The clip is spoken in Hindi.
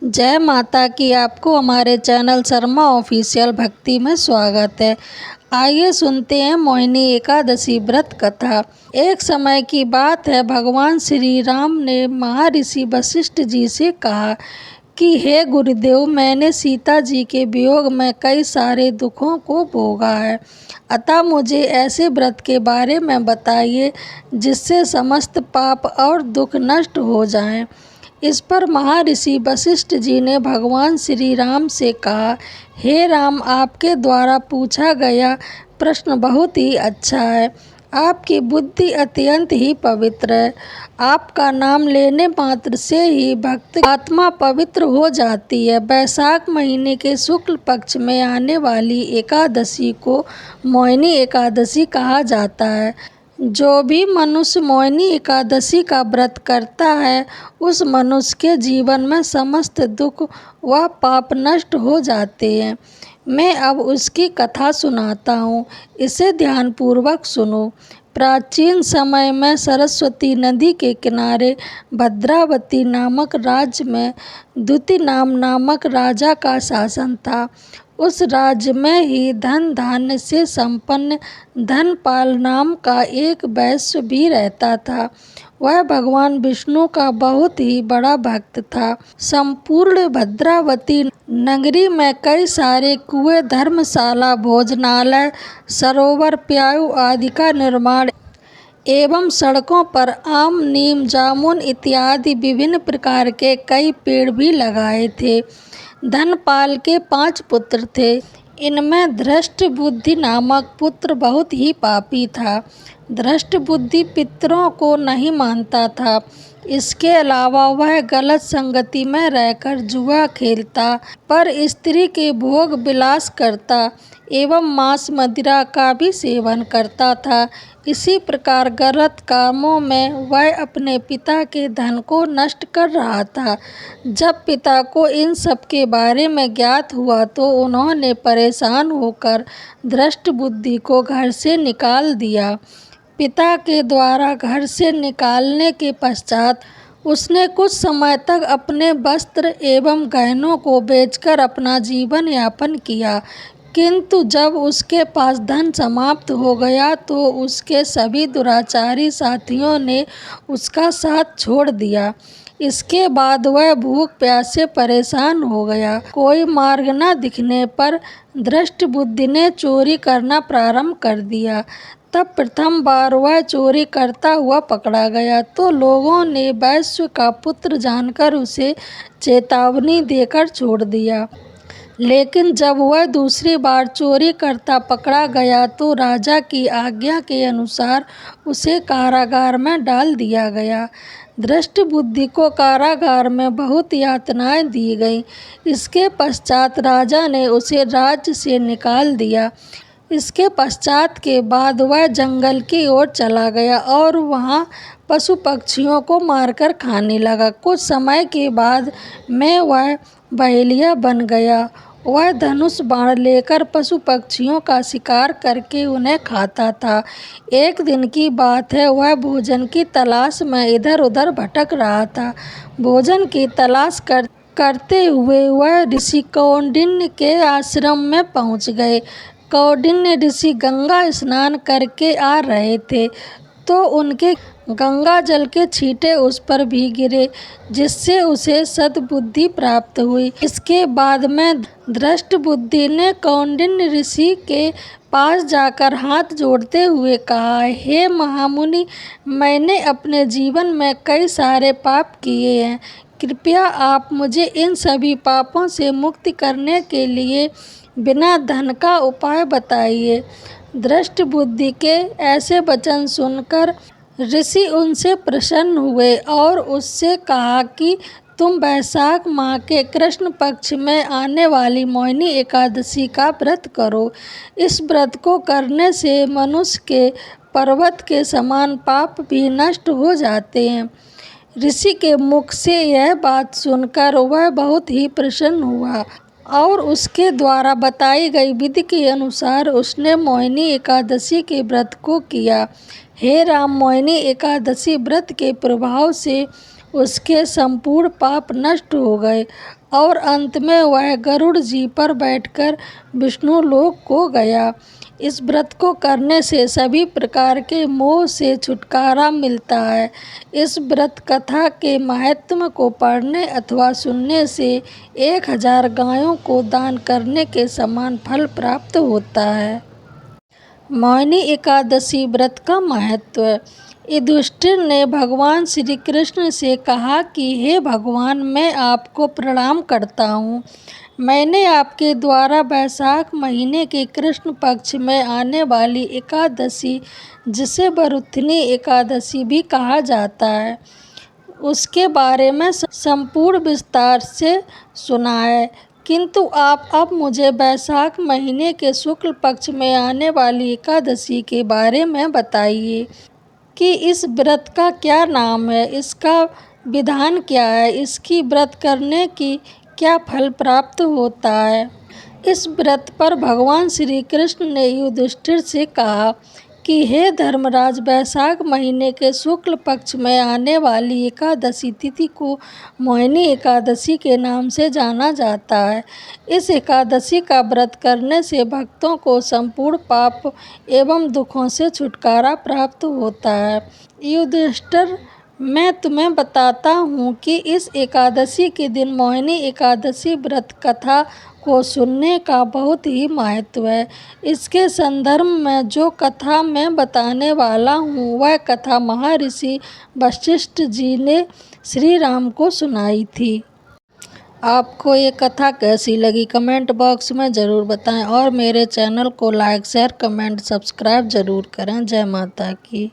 जय माता की। आपको हमारे चैनल शर्मा ऑफिशियल भक्ति में स्वागत है। आइए सुनते हैं मोहिनी एकादशी व्रत कथा। एक समय की बात है, भगवान श्री राम ने महर्षि वशिष्ठ जी से कहा कि हे गुरुदेव, मैंने सीता जी के वियोग में कई सारे दुखों को भोगा है, अतः मुझे ऐसे व्रत के बारे में बताइए जिससे समस्त पाप और दुख नष्ट हो जाएं। इस पर महर्षि वशिष्ठ जी ने भगवान श्री राम से कहा, हे राम, आपके द्वारा पूछा गया प्रश्न बहुत ही अच्छा है। आपकी बुद्धि अत्यंत ही पवित्र है। आपका नाम लेने मात्र से ही भक्त आत्मा पवित्र हो जाती है। वैशाख महीने के शुक्ल पक्ष में आने वाली एकादशी को मोहिनी एकादशी कहा जाता है। जो भी मनुष्य मोहिनी एकादशी का व्रत करता है, उस मनुष्य के जीवन में समस्त दुख व पाप नष्ट हो जाते हैं। मैं अब उसकी कथा सुनाता हूँ, इसे ध्यानपूर्वक सुनो। प्राचीन समय में सरस्वती नदी के किनारे भद्रावती नामक राज्य में द्युति नामक राजा का शासन था। उस राज्य में ही धन धान्य से संपन्न धनपाल नाम का एक वैश्य भी रहता था। वह भगवान विष्णु का बहुत ही बड़ा भक्त था। संपूर्ण भद्रावती नगरी में कई सारे कुएं, धर्मशाला, भोजनालय, सरोवर, प्याऊ आदि का निर्माण एवं सड़कों पर आम, नीम, जामुन इत्यादि विभिन्न प्रकार के कई पेड़ भी लगाए थे। धनपाल के 5 पुत्र थे। इनमें धृष्टबुद्धि नामक पुत्र बहुत ही पापी था। धृष्टबुद्धि पितरों को नहीं मानता था। इसके अलावा वह गलत संगति में रहकर जुआ खेलता, पर स्त्री के भोग विलास करता एवं मांस मदिरा का भी सेवन करता था। इसी प्रकार गलत कामों में वह अपने पिता के धन को नष्ट कर रहा था। जब पिता को इन सब के बारे में ज्ञात हुआ तो उन्होंने परेशान होकर धृष्टबुद्धि को घर से निकाल दिया। पिता के द्वारा घर से निकालने के पश्चात उसने कुछ समय तक अपने वस्त्र एवं गहनों को बेचकर अपना जीवन यापन किया, किंतु जब उसके पास धन समाप्त हो गया तो उसके सभी दुराचारी साथियों ने उसका साथ छोड़ दिया। इसके बाद वह भूख प्यास से परेशान हो गया। कोई मार्ग न दिखने पर धृष्टबुद्धि ने चोरी करना प्रारंभ कर दिया। तब प्रथम बार वह चोरी करता हुआ पकड़ा गया तो लोगों ने वैश्य का पुत्र जानकर उसे चेतावनी देकर छोड़ दिया। लेकिन जब वह दूसरी बार चोरी करता पकड़ा गया तो राजा की आज्ञा के अनुसार उसे कारागार में डाल दिया गया। धृष्टबुद्धि को कारागार में बहुत यातनाएं दी गईं। इसके पश्चात राजा ने उसे राज्य से निकाल दिया। इसके पश्चात के बाद वह जंगल की ओर चला गया और वहाँ पशु पक्षियों को मारकर खाने लगा। कुछ समय के बाद में वह बहेलिया बन गया। वह धनुष बाण लेकर पशु पक्षियों का शिकार करके उन्हें खाता था। एक दिन की बात है, वह भोजन की तलाश में इधर उधर भटक रहा था। भोजन की तलाश करते हुए वह ऋषि कौंडिन्य के आश्रम में पहुंच गए। कौंडिन्य ऋषि गंगा स्नान करके आ रहे थे तो उनके गंगा जल के छींटे उस पर भी गिरे, जिससे उसे सद्बुद्धि प्राप्त हुई। इसके बाद में धृष्टबुद्धि ने कौंडिन्य ऋषि के पास जाकर हाथ जोड़ते हुए कहा, हे महामुनि, मैंने अपने जीवन में कई सारे पाप किए हैं। कृपया आप मुझे इन सभी पापों से मुक्ति करने के लिए बिना धन का उपाय बताइए। धृष्टबुद्धि के ऐसे वचन सुनकर ऋषि उनसे प्रसन्न हुए और उससे कहा कि तुम वैशाख माह के कृष्ण पक्ष में आने वाली मोहिनी एकादशी का व्रत करो। इस व्रत को करने से मनुष्य के पर्वत के समान पाप भी नष्ट हो जाते हैं। ऋषि के मुख से यह बात सुनकर वह बहुत ही प्रसन्न हुआ और उसके द्वारा बताई गई विधि के अनुसार उसने मोहिनी एकादशी के व्रत को किया। हे राम, मोहिनी एकादशी व्रत के प्रभाव से उसके संपूर्ण पाप नष्ट हो गए और अंत में वह गरुड़ जी पर बैठकर विष्णु लोक को गया। इस व्रत को करने से सभी प्रकार के मोह से छुटकारा मिलता है। इस व्रत कथा के महात्म्य को पढ़ने अथवा सुनने से 1000 गायों को दान करने के समान फल प्राप्त होता है। मोहिनी एकादशी व्रत का महत्व। युधिष्ठिर ने भगवान श्री कृष्ण से कहा कि हे भगवान, मैं आपको प्रणाम करता हूँ। मैंने आपके द्वारा वैशाख महीने के कृष्ण पक्ष में आने वाली एकादशी, जिसे वरुथनी एकादशी भी कहा जाता है, उसके बारे में संपूर्ण विस्तार से सुना है। किंतु आप अब मुझे वैशाख महीने के शुक्ल पक्ष में आने वाली एकादशी के बारे में बताइए कि इस व्रत का क्या नाम है, इसका विधान क्या है, इसकी व्रत करने की क्या फल प्राप्त होता है। इस व्रत पर भगवान श्री कृष्ण ने युधिष्ठिर से कहा कि हे धर्मराज, वैशाख महीने के शुक्ल पक्ष में आने वाली एकादशी तिथि को मोहिनी एकादशी के नाम से जाना जाता है। इस एकादशी का व्रत करने से भक्तों को संपूर्ण पाप एवं दुखों से छुटकारा प्राप्त होता है। युधिष्ठिर, मैं तुम्हें बताता हूँ कि इस एकादशी के दिन मोहिनी एकादशी व्रत कथा को सुनने का बहुत ही महत्व है। इसके संदर्भ में जो कथा मैं बताने वाला हूँ, वह कथा महर्षि वशिष्ठ जी ने श्री राम को सुनाई थी। आपको ये कथा कैसी लगी कमेंट बॉक्स में ज़रूर बताएं और मेरे चैनल को लाइक, शेयर, कमेंट, सब्सक्राइब ज़रूर करें। जय माता की।